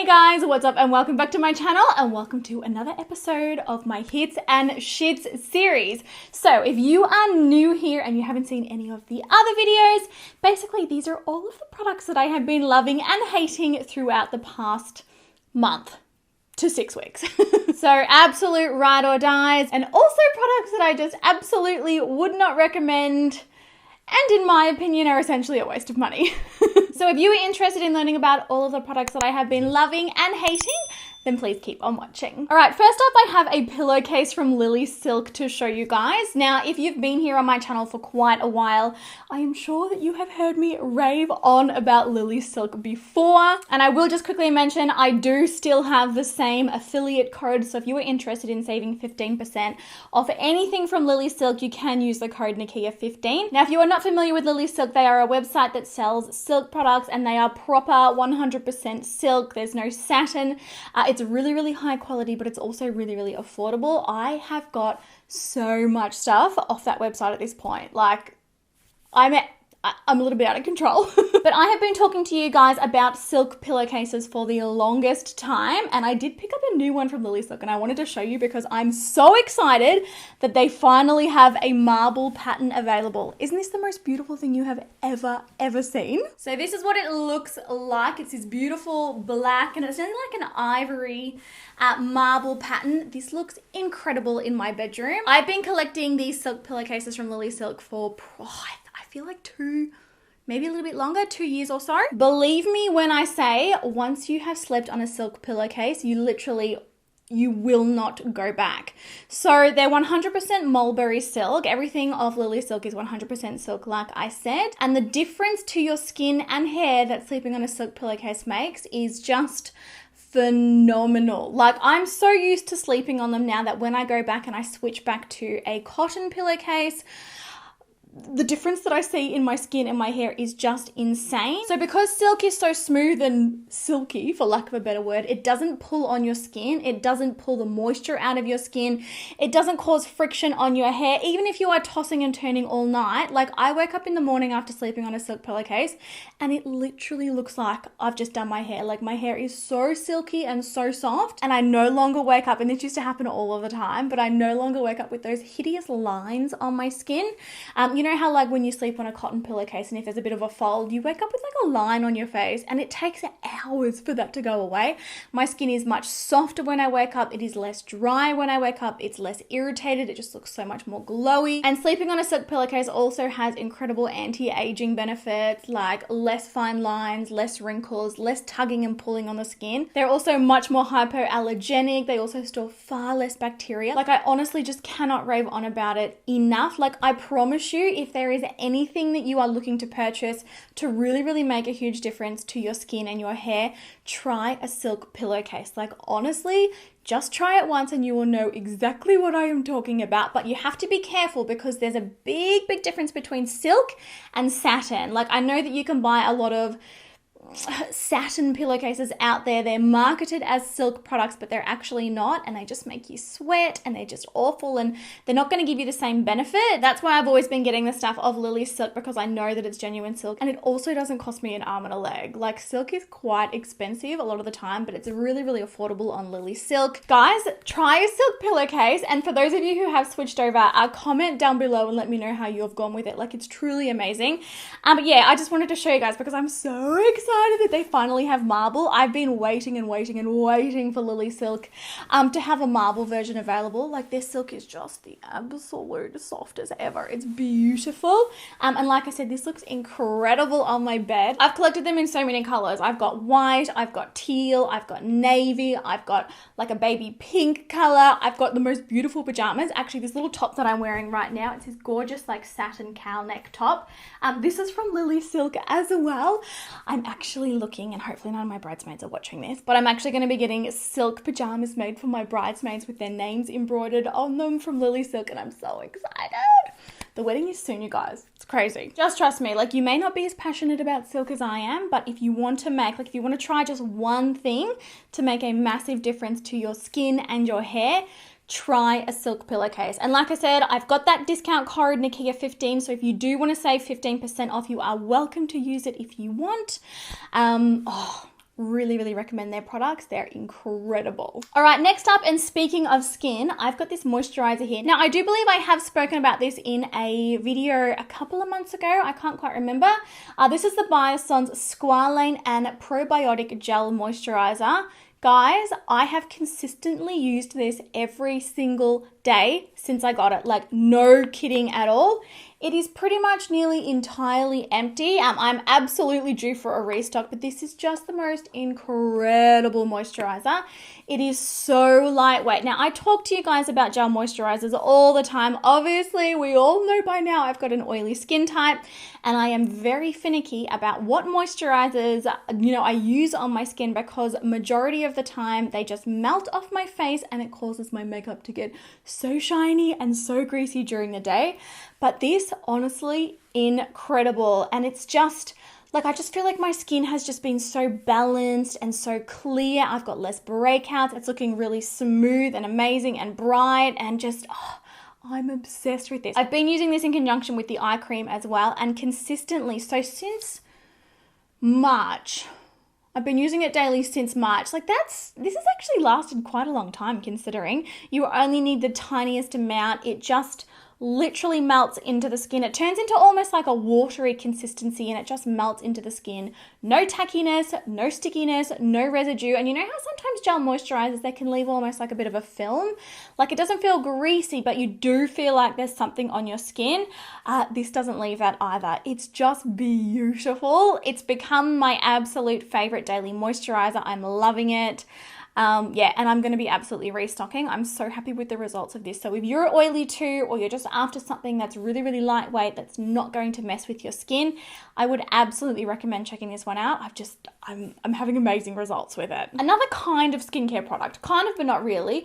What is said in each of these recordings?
guys, what's up and welcome back to my channel and welcome to another episode of my hits and shits series. So if you are new here and you haven't seen any of the other videos, basically these are all of the products that I have been loving and hating throughout the past month to 6 weeks. So absolute ride or dies, and also products that I just absolutely would not recommend and in my opinion are essentially a waste of money. So if you are interested in learning about all of the products that I have been loving and hating, then please keep on watching. All right, first up I have a pillowcase from Lily Silk to show you guys. Now, if you've been here on my channel for quite a while, I am sure that you have heard me rave on about Lily Silk before. And I will just quickly mention, I do still have the same affiliate code. So if you are interested in saving 15% off anything from Lily Silk, you can use the code Nikkia15. Now, if you are not familiar with Lily Silk, they are a website that sells silk products and they are proper 100% silk. There's no satin. It's really, really high quality, but it's also really, really affordable. I have got so much stuff off that website at this point. Like, I'm a little bit out of control. But I have been talking to you guys about silk pillowcases for the longest time, and I did pick up a new one from Lily Silk and I wanted to show you because I'm so excited that they finally have a marble pattern available. Isn't this the most beautiful thing you have ever seen? So this is what it looks like. It's this beautiful black and it's in like an ivory marble pattern. This looks incredible in my bedroom. I've been collecting these silk pillowcases from Lily Silk for I feel like maybe a little bit longer, 2 years or so. Believe me when I say, once you have slept on a silk pillowcase, you will not go back. So they're 100% mulberry silk. Everything of Lily Silk is 100% silk, like I said. And the difference to your skin and hair that sleeping on a silk pillowcase makes is just phenomenal. Like, I'm so used to sleeping on them now that when I go back and I switch back to a cotton pillowcase, the difference that I see in my skin and my hair is just insane. So because silk is so smooth and silky, for lack of a better word, it doesn't pull on your skin. It doesn't pull the moisture out of your skin. It doesn't cause friction on your hair. Even if you are tossing and turning all night, like I wake up in the morning after sleeping on a silk pillowcase and it literally looks like I've just done my hair. Like, my hair is so silky and so soft, and I no longer wake up, and this used to happen all of the time, but I no longer wake up with those hideous lines on my skin. You know how like when you sleep on a cotton pillowcase and if there's a bit of a fold, you wake up with like a line on your face and it takes hours for that to go away. My skin is much softer when I wake up. It is less dry when I wake up. It's less irritated. It just looks so much more glowy. And sleeping on a silk pillowcase also has incredible anti-aging benefits, like less fine lines, less wrinkles, less tugging and pulling on the skin. They're also much more hypoallergenic. They also store far less bacteria. Like, I honestly just cannot rave on about it enough. Like, I promise you, if there is anything that you are looking to purchase to really, really make a huge difference to your skin and your hair, try a silk pillowcase. Like, honestly, just try it once and you will know exactly what I am talking about. But you have to be careful because there's a big difference between silk and satin. Like, I know that you can buy a lot of satin pillowcases out there. They're marketed as silk products, but they're actually not, and they just make you sweat and they're just awful and they're not going to give you the same benefit. That's why I've always been getting the stuff of Lily Silk, because I know that it's genuine silk, and it also doesn't cost me an arm and a leg. Like, silk is quite expensive a lot of the time, but it's really, really affordable on Lily Silk. Guys, try a silk pillowcase, and for those of you who have switched over, comment down below and let me know how you have gone with it. Like, it's truly amazing. But yeah, I just wanted to show you guys because I'm so excited that they finally have marble. I've been waiting for Lily Silk to have a marble version available. Like, their silk is just the absolute softest ever. It's beautiful. And like I said, this looks incredible on my bed. I've collected them in so many colors. I've got white, I've got teal, I've got navy, I've got like a baby pink color. I've got the most beautiful pajamas. Actually, this little top that I'm wearing right now, it's this gorgeous like satin cowl neck top. This is from Lily Silk as well. I'm actually looking, and hopefully none of my bridesmaids are watching this, but I'm actually going to be getting silk pajamas made for my bridesmaids with their names embroidered on them from Lily Silk, and I'm so excited. The wedding is soon, you guys. It's crazy. Just trust me, like, you may not be as passionate about silk as I am, but if you want to make, like, if you want to try just one thing to make a massive difference to your skin and your hair, try a silk pillowcase. And like I said, I've got that discount code Nikkia15, so if you do want to save 15% off, you are welcome to use it if you want. really, really recommend their products. They're incredible. All right, next up, and speaking of skin, I've got this moisturizer here. Now, I do believe I have spoken about this in a video a couple of months ago. I can't quite remember. This is the Biossance Squalane and Probiotic Gel Moisturizer. Guys, I have consistently used this every single day since I got it. Like, no kidding at all. It is pretty much nearly entirely empty. I'm absolutely due for a restock, but this is just the most incredible moisturizer. It is so lightweight. Now, I talk to you guys about gel moisturizers all the time. Obviously, we all know by now I've got an oily skin type, and I am very finicky about what moisturizers, I use on my skin, because majority of the time they just melt off my face and it causes my makeup to get so shiny and so greasy during the day. But this, honestly, incredible. And it's just, like, I just feel like my skin has just been so balanced and so clear. I've got less breakouts. It's looking really smooth and amazing and bright, and just, I'm obsessed with this. I've been using this in conjunction with the eye cream as well, and consistently. So since March, I've been using it daily since March. Like, this has actually lasted quite a long time, considering you only need the tiniest amount. It just literally melts into the skin. It turns into almost like a watery consistency, and it just melts into the skin. No tackiness, no stickiness, no residue. And you know how sometimes gel moisturizers, they can leave almost like a bit of a film? Like, it doesn't feel greasy, but you do feel like there's something on your skin. This doesn't leave that either. It's just beautiful. It's become my absolute favorite daily moisturizer. I'm loving it. And I'm going to be absolutely restocking. I'm so happy with the results of this. So if you're oily too, or you're just after something that's really, really lightweight, that's not going to mess with your skin, I would absolutely recommend checking this one out. I'm having amazing results with it. Another kind of skincare product, kind of, but not really.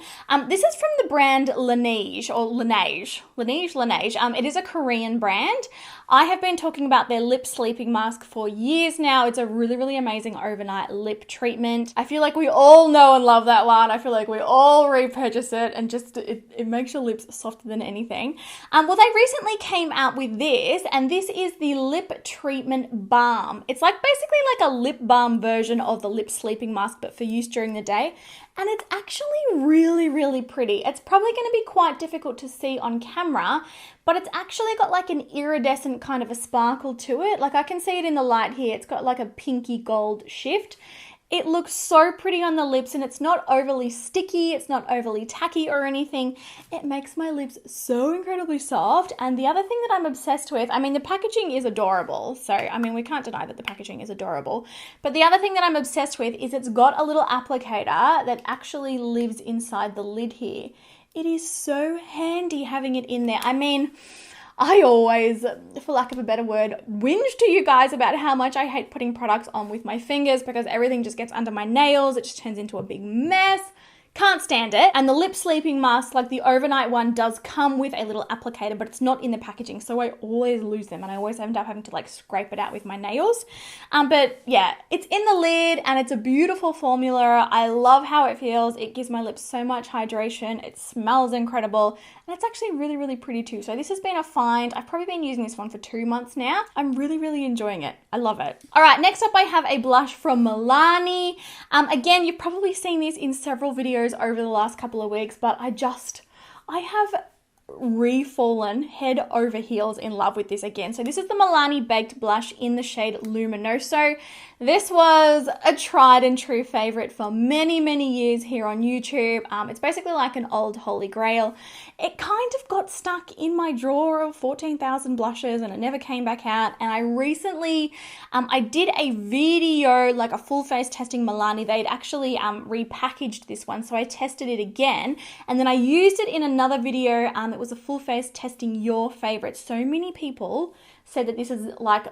This is from the brand Laneige, or Laneige. It is a Korean brand. I have been talking about their lip sleeping mask for years now. It's a really, really amazing overnight lip treatment. I feel like we all know and love that one. I feel like we all repurchase it, and just it makes your lips softer than anything. Well, they recently came out with this, and this is the Lip Treatment Balm. It's like basically like a lip balm version of the lip sleeping mask, but for use during the day. And it's actually really, really pretty. It's probably going to be quite difficult to see on camera, but it's actually got like an iridescent kind of a sparkle to it. Like, I can see it in the light here. It's got like a pinky gold shift. It looks so pretty on the lips, and it's not overly sticky. It's not overly tacky or anything. It makes my lips so incredibly soft. And the other thing that I'm obsessed with, I mean, the packaging is adorable. So, I mean, we can't deny that the packaging is adorable. But the other thing that I'm obsessed with is it's got a little applicator that actually lives inside the lid here. It is so handy having it in there. I mean, I always, for lack of a better word, whinge to you guys about how much I hate putting products on with my fingers, because everything just gets under my nails. It just turns into a big mess. Can't stand it. And the lip sleeping mask, like the overnight one, does come with a little applicator, but it's not in the packaging. So I always lose them, and I always end up having to like scrape it out with my nails. But yeah, it's in the lid, and it's a beautiful formula. I love how it feels. It gives my lips so much hydration. It smells incredible. And it's actually really, really pretty too. So this has been a find. I've probably been using this one for 2 months now. I'm really, really enjoying it. I love it. All right, next up I have a blush from Milani. Again, you've probably seen this in several videos over the last couple of weeks, but I have re-fallen head over heels in love with this again. So this is the Milani Baked Blush in the shade Luminoso. This was a tried and true favorite for many, many years here on YouTube. It's basically like an old holy grail. It kind of got stuck in my drawer of 14,000 blushes, and it never came back out. And I recently, I did a video, like a full face testing Milani. They'd actually repackaged this one, so I tested it again, and then I used it in another video. It was a full face testing your favorites. So many people said that this is like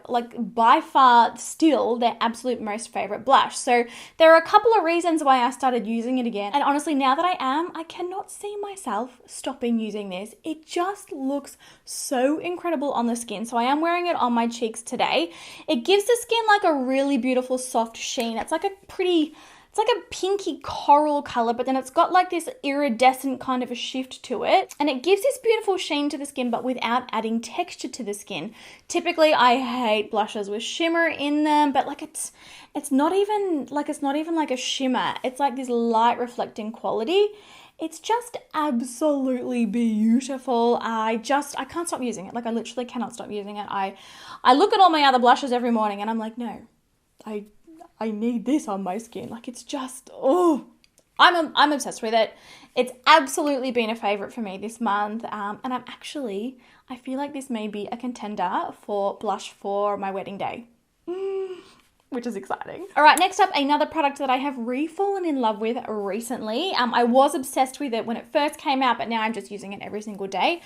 by far still their absolute most favorite blush. So there are a couple of reasons why I started using it again. And honestly, now that I cannot see myself stopping using this. It just looks so incredible on the skin. So I am wearing it on my cheeks today. It gives the skin like a really beautiful soft sheen. It's like a pretty it's like a pinky coral color, but then it's got like this iridescent kind of a shift to it. And it gives this beautiful sheen to the skin, but without adding texture to the skin. Typically, I hate blushes with shimmer in them, but like it's not even like a shimmer. It's like this light reflecting quality. It's just absolutely beautiful. I can't stop using it. Like I literally cannot stop using it. I look at all my other blushes every morning and I'm like, no, I need this on my skin. Like it's just, oh, I'm obsessed with it. It's absolutely been a favorite for me this month. And I feel like this may be a contender for blush for my wedding day. Which is exciting. All right, next up, another product that I have re-fallen in love with recently. I was obsessed with it when it first came out, but now I'm just using it every single day.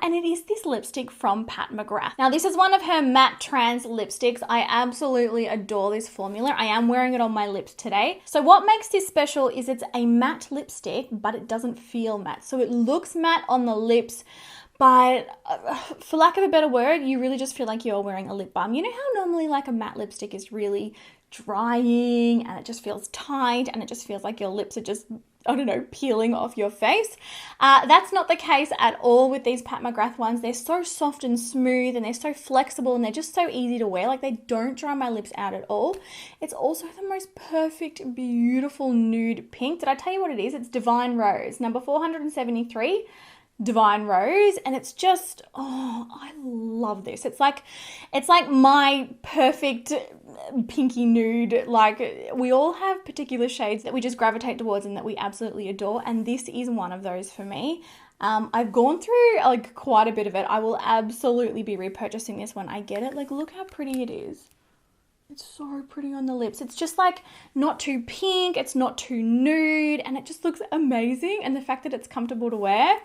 And it is this lipstick from Pat McGrath. Now, this is one of her matte trans lipsticks. I absolutely adore this formula. I am wearing it on my lips today. So what makes this special is it's a matte lipstick, but it doesn't feel matte. So it looks matte on the lips, but for lack of a better word, you really just feel like you're wearing a lip balm. You know how normally like a matte lipstick is really drying and it just feels tight and it just feels like your lips are just, I don't know, peeling off your face? That's not the case at all with these Pat McGrath ones. They're so soft and smooth and they're so flexible and they're just so easy to wear. Like they don't dry my lips out at all. It's also the most perfect, beautiful nude pink. Did I tell you what it is? It's Divine Rose, number 473. Divine Rose, and it's just, oh, I love this. It's like my perfect pinky nude. Like we all have particular shades that we just gravitate towards and that we absolutely adore, and this is one of those for me. I've gone through like quite a bit of it. I will absolutely be repurchasing this when I get it. Like look how pretty it is. It's so pretty on the lips. It's just like not too pink, it's not too nude, and it just looks amazing. And the fact that it's comfortable to wear,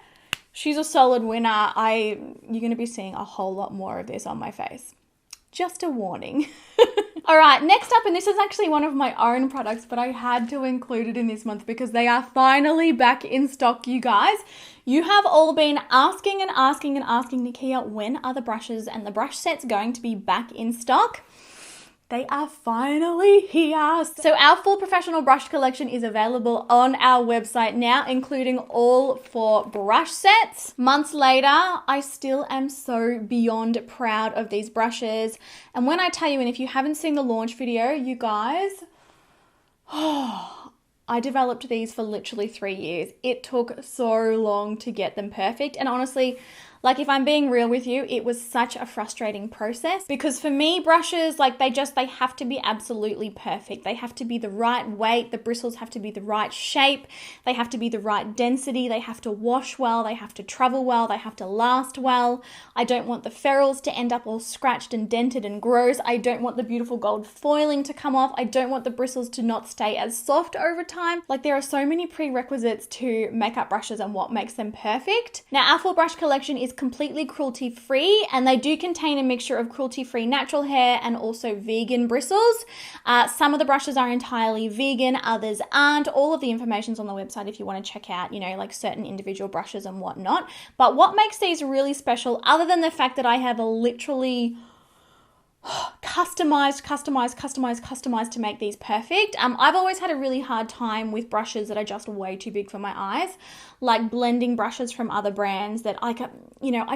she's a solid winner. You're going to be seeing a whole lot more of this on my face. Just a warning. All right, next up, and this is actually one of my own products, but I had to include it in this month because they are finally back in stock, you guys. You have all been asking Nikkia, when are the brushes and the brush sets going to be back in stock? They are finally here. So our full professional brush collection is available on our website now, including all 4 brush sets. Months later, I still am so beyond proud of these brushes. And when I tell you, and if you haven't seen the launch video, you guys, I developed these for literally 3 years. It took so long to get them perfect. And honestly, like if I'm being real with you, it was such a frustrating process because for me, brushes, like they have to be absolutely perfect. They have to be the right weight. The bristles have to be the right shape. They have to be the right density. They have to wash well. They have to travel well. They have to last well. I don't want the ferrules to end up all scratched and dented and gross. I don't want the beautiful gold foiling to come off. I don't want the bristles to not stay as soft over time. Like there are so many prerequisites to makeup brushes and what makes them perfect. Now our full brush collection is completely cruelty free, and they do contain a mixture of cruelty free natural hair and also vegan bristles. Some of the brushes are entirely vegan, others aren't. All of the information's on the website if you want to check out, you know, like certain individual brushes and whatnot. But what makes these really special, other than the fact that I have literally customized to make these perfect. I've always had a really hard time with brushes that are just way too big for my eyes, like blending brushes from other brands that I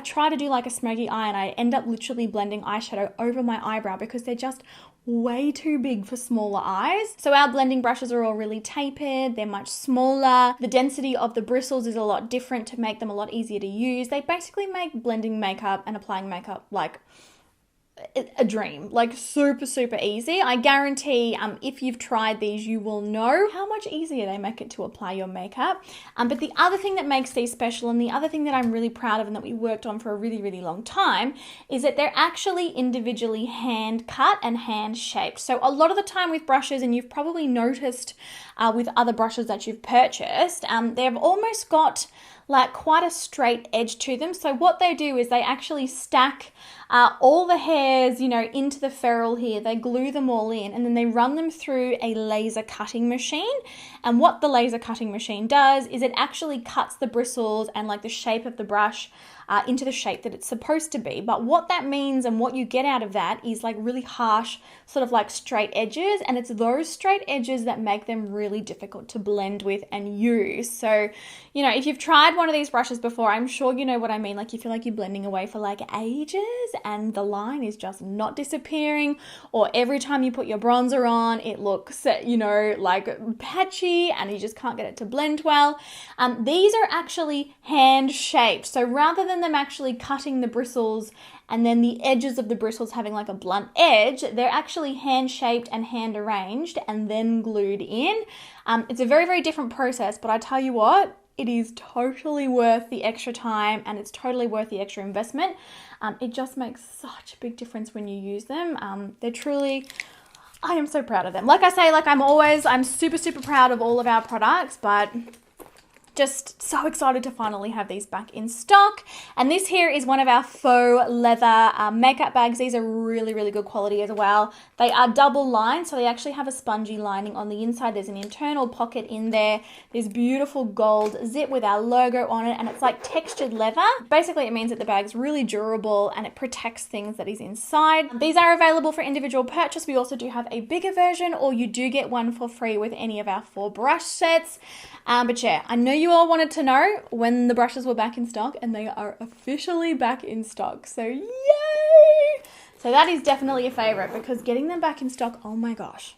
try to do like a smoky eye and I end up literally blending eyeshadow over my eyebrow because they're just way too big for smaller eyes. So our blending brushes are all really tapered, they're much smaller. The density of the bristles is a lot different to make them a lot easier to use. They basically make blending makeup and applying makeup like a dream, like super easy. I guarantee if you've tried these, you will know how much easier they make it to apply your makeup. But the other thing that makes these special, and the other thing that I'm really proud of and that we worked on for a really long time, is that they're actually individually hand cut and hand shaped. So a lot of the time with brushes, and you've probably noticed with other brushes that you've purchased, they've almost got like quite a straight edge to them. So what they do is they actually stack all the hairs, you know, into the ferrule here. They glue them all in and then they run them through a laser cutting machine. And what the laser cutting machine does is it actually cuts the bristles and like the shape of the brush into the shape that it's supposed to be. But what that means and what you get out of that is like really harsh, sort of like straight edges, and it's those straight edges that make them really difficult to blend with and use. So, you know, if you've tried one of these brushes before, I'm sure you know what I mean. Like you feel like you're blending away for like ages and the line is just not disappearing, or every time you put your bronzer on, it looks, you know, like patchy and you just can't get it to blend well. These are actually hand shaped. So rather than them actually cutting the bristles and then the edges of the bristles having like a blunt edge, they're actually hand shaped and hand arranged and then glued in. It's a very, very different process, but I tell you what, it is totally worth the extra time and it's totally worth the extra investment. It just makes such a big difference when you use them. They're truly, I am so proud of them. Like I say, like I'm super, super proud of all of our products, but just so excited to finally have these back in stock. And this here is one of our faux leather makeup bags. These are really, really good quality as well. They are double lined, so they actually have a spongy lining on the inside. There's an internal pocket in there. There's beautiful gold zip with our logo on it, and it's like textured leather. Basically, it means that the bag's really durable and it protects things that is inside. These are available for individual purchase. We also do have a bigger version, or you do get one for free with any of our 4 brush sets. But yeah, I know you all wanted to know when the brushes were back in stock, and they are officially back in stock. So yay! So that is definitely a favorite, because getting them back in stock, oh my gosh.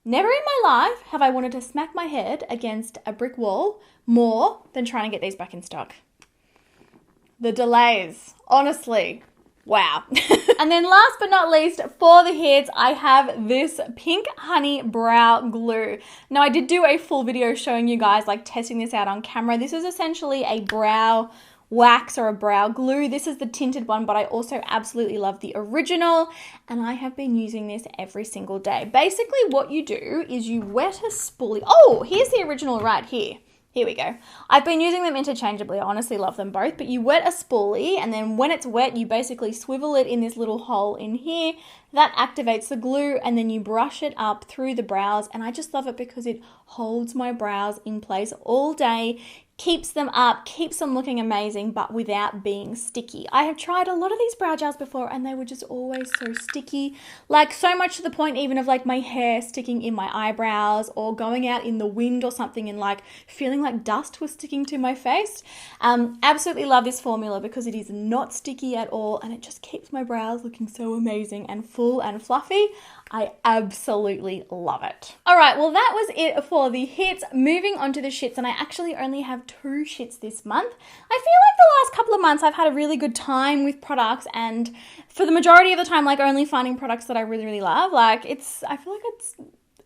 Never in my life have I wanted to smack my head against a brick wall more than trying to get these back in stock. The delays, honestly. Wow. And then last but not least, for the hits, I have this pink honey brow glue. Now I did do a full video showing you guys like testing this out on camera. This is essentially a brow wax or a brow glue. This is the tinted one, but I also absolutely love the original, and I have been using this every single day. Basically what you do is you wet a spoolie. Oh, here's the original right here. Here we go. I've been using them interchangeably. I honestly love them both, but you wet a spoolie, and then when it's wet, you basically swivel it in this little hole in here. That activates the glue, and then you brush it up through the brows, and I just love it because it holds my brows in place all day, keeps them up, keeps them looking amazing, but without being sticky. I have tried a lot of these brow gels before, and they were just always so sticky, like so much to the point even of like my hair sticking in my eyebrows, or going out in the wind or something and like feeling like dust was sticking to my face. Absolutely love this formula because it is not sticky at all, and it just keeps my brows looking so amazing and full and fluffy. I absolutely love it. All right, well that was it for the hits. Moving on to the shits, and I actually only have 2 shits this month. I feel like the last couple of months I've had a really good time with products, and for the majority of the time, like only finding products that I really, really love. Like I feel like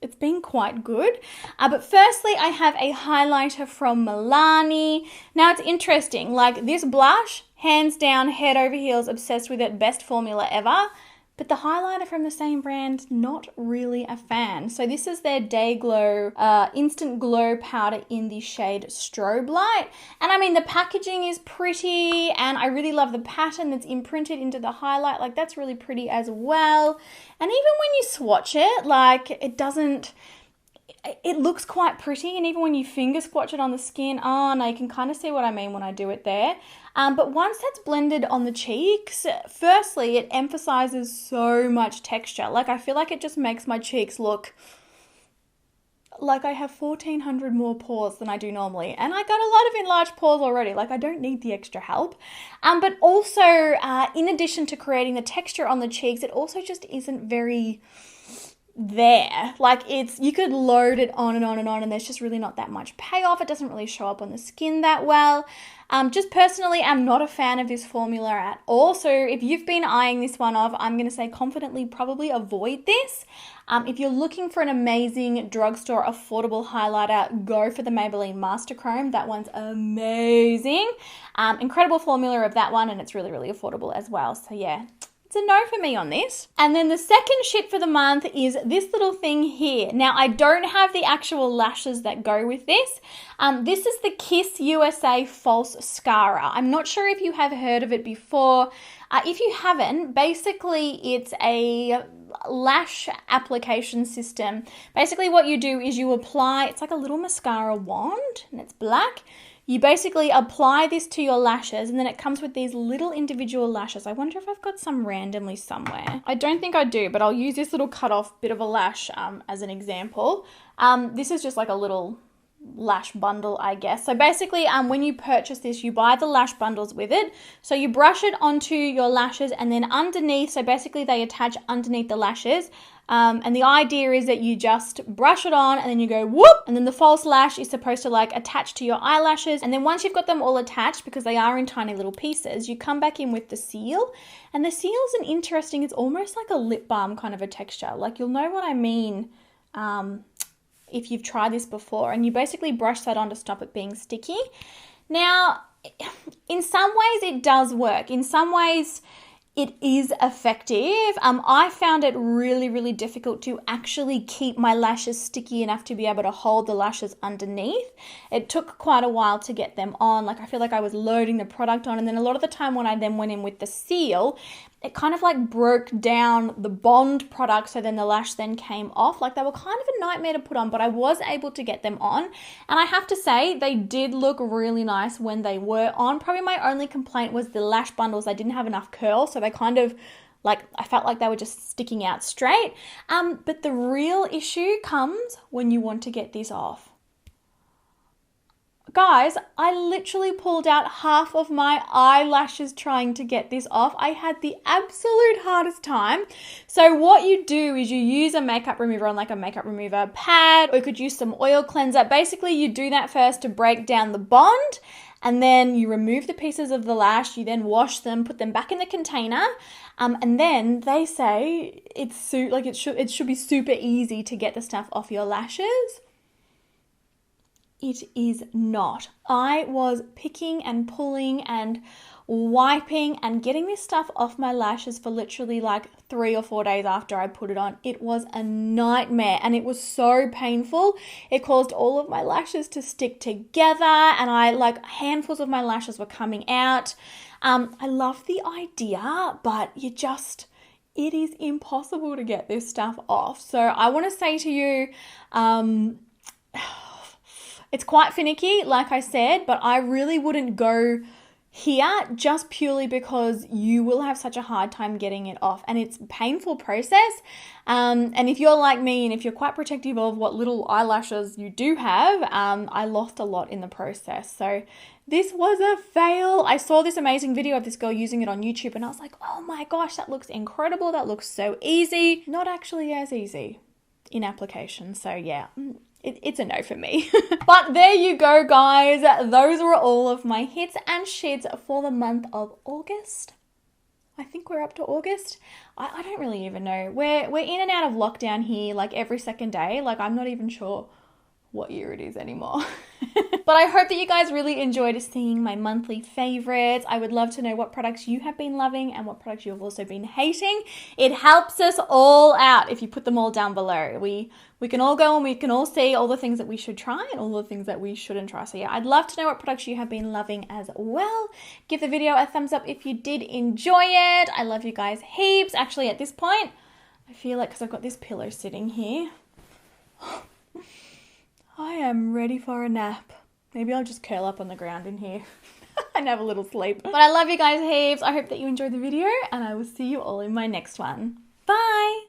it's been quite good. But firstly, I have a highlighter from Milani. Now it's interesting, like this blush, hands down, head over heels, obsessed with it, best formula ever. But the highlighter from the same brand, not really a fan. So this is their Day Glow Instant Glow Powder in the shade Strobe Light. And I mean, the packaging is pretty, and I really love the pattern that's imprinted into the highlight. Like that's really pretty as well. And even when you swatch it, like it looks quite pretty, and even when you finger swatch it on the skin, oh no, you can kind of see what I mean when I do it there. But once that's blended on the cheeks, firstly, it emphasizes so much texture. Like I feel like it just makes my cheeks look like I have 1,400 more pores than I do normally. And I got a lot of enlarged pores already. Like I don't need the extra help. But also, in addition to creating the texture on the cheeks, it also just isn't very there. Like you could load it on and on and on, and there's just really not that much payoff. It doesn't really show up on the skin that well. Just personally, I'm not a fan of this formula at all. So if you've been eyeing this one off, I'm going to say confidently probably avoid this. If you're looking for an amazing drugstore affordable highlighter, go for the Maybelline Master Chrome. That one's amazing. Incredible formula of that one, and it's really, really affordable as well. So yeah, it's a no for me on this. And then the second shit for the month is this little thing here. Now, I don't have the actual lashes that go with this. This is the Kiss USA False Scara. I'm not sure if you have heard of it before. If you haven't, basically it's a lash application system. Basically what you do is you apply, it's like a little mascara wand, and it's black. You basically apply this to your lashes, and then it comes with these little individual lashes. I wonder if I've got some randomly somewhere. I don't think I do, but I'll use this little cut off bit of a lash as an example. This is just like a little lash bundle, I guess. So basically, when you purchase this, you buy the lash bundles with it. So you brush it onto your lashes, and then underneath, so basically they attach underneath the lashes. And the idea is that you just brush it on and then you go whoop, and then the false lash is supposed to like attach to your eyelashes. And then once you've got them all attached, because they are in tiny little pieces, you come back in with the seal. And the seal is interesting, it's almost like a lip balm kind of a texture. Like, you'll know what I mean if you've tried this before, and you basically brush that on to stop it being sticky. Now, in some ways it does work. In some ways it is effective. I found it really, really difficult to actually keep my lashes sticky enough to be able to hold the lashes underneath. It took quite a while to get them on. Like, I feel like I was loading the product on, and then a lot of the time when I then went in with the seal, it kind of like broke down the bond product, so then the lash then came off. Like, they were kind of a nightmare to put on, but I was able to get them on. And I have to say, they did look really nice when they were on. Probably my only complaint was the lash bundles. They didn't have enough curl, so they kind of like, I felt like they were just sticking out straight. But the real issue comes when you want to get this off. Guys, I literally pulled out half of my eyelashes trying to get this off. I had the absolute hardest time. So what you do is you use a makeup remover on like a makeup remover pad, or you could use some oil cleanser. Basically, you do that first to break down the bond, and then you remove the pieces of the lash. You then wash them, put them back in the container, and then they say it should be super easy to get the stuff off your lashes. It is not. I was picking and pulling and wiping and getting this stuff off my lashes for literally like 3 or 4 days after I put it on. It was a nightmare, and it was so painful. It caused all of my lashes to stick together, and handfuls of my lashes were coming out. I love the idea, but it is impossible to get this stuff off. So I want to say to you, it's quite finicky, like I said, but I really wouldn't go here just purely because you will have such a hard time getting it off, and it's a painful process. And if you're like me and if you're quite protective of what little eyelashes you do have, I lost a lot in the process. So this was a fail. I saw this amazing video of this girl using it on YouTube, and I was like, oh my gosh, that looks incredible. That looks so easy. Not actually as easy in application. So yeah. It's a no for me. But there you go, guys. Those were all of my hits and shits for the month of August. I think we're up to August. I don't really even know. We're in and out of lockdown here like every second day. Like, I'm not even sure what year it is anymore. But I hope that you guys really enjoyed seeing my monthly favorites. I would love to know what products you have been loving and what products you have also been hating. It helps us all out if you put them all down below. We can all go and we can all see all the things that we should try and all the things that we shouldn't try. So yeah, I'd love to know what products you have been loving as well. Give the video a thumbs up if you did enjoy it. I love you guys heaps. Actually, at this point, I feel like, because I've got this pillow sitting here, I am ready for a nap. Maybe I'll just curl up on the ground in here and have a little sleep. But I love you guys heaps. I hope that you enjoyed the video, and I will see you all in my next one. Bye!